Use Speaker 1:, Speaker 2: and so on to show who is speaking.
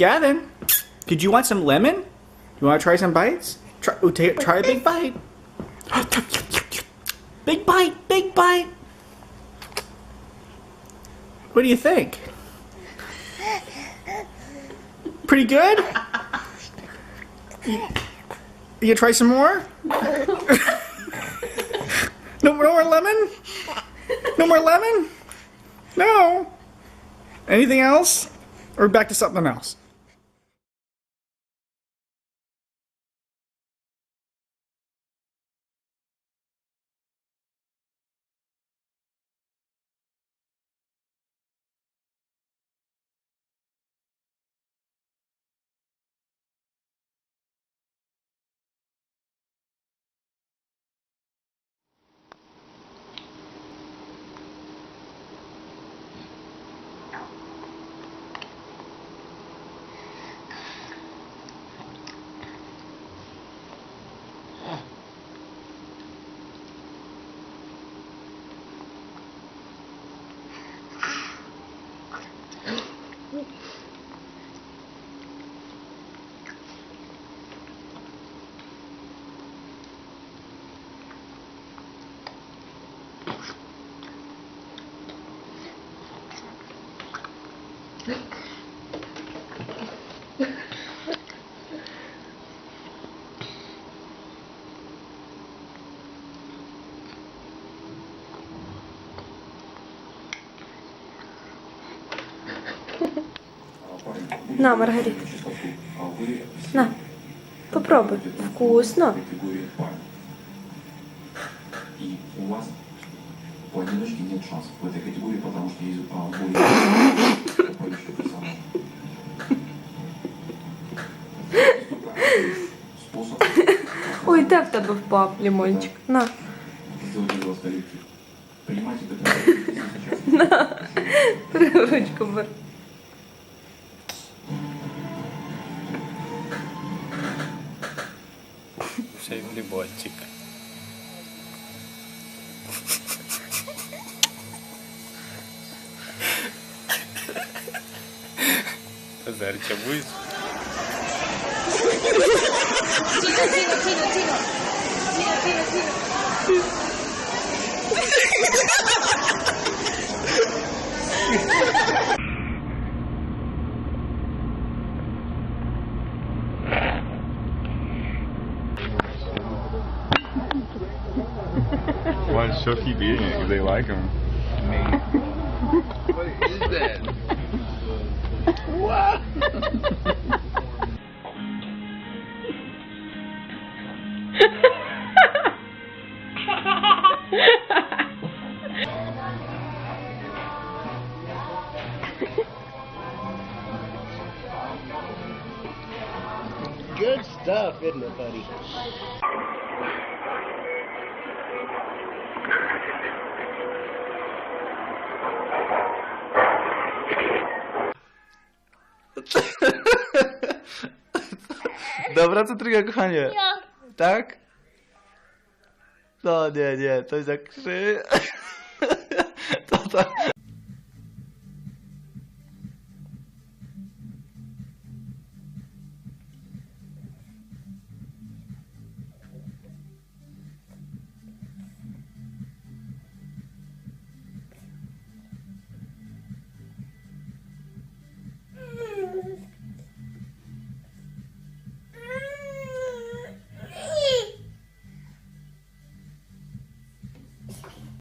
Speaker 1: Gavin, did you want some lemon? You want to try some bites? Try a big bite. Big bite, big bite. What do you think? Pretty good? You try some more? No more lemon? No more lemon? No. Anything else? Or back to something else?
Speaker 2: На, Маргарита. На, попробуй. Вкусно.
Speaker 3: И у вас у одиночки нет шансов в этой категории, потому что есть более поющий персонаж. Способ.
Speaker 2: Ой, де в тебе впав лимончик? На.
Speaker 3: Сделать из вас коллектив. Принимайте это сейчас.
Speaker 2: На. Ручку бери.
Speaker 1: Ще й лимончик. Зарча будешь?
Speaker 4: Why does Show keep eating it? Because they like him.
Speaker 5: What is that? What? Good stuff, isn't it, buddy? Dobra, co druga, kochanie? Tak? No nie, to jest jak krzy... To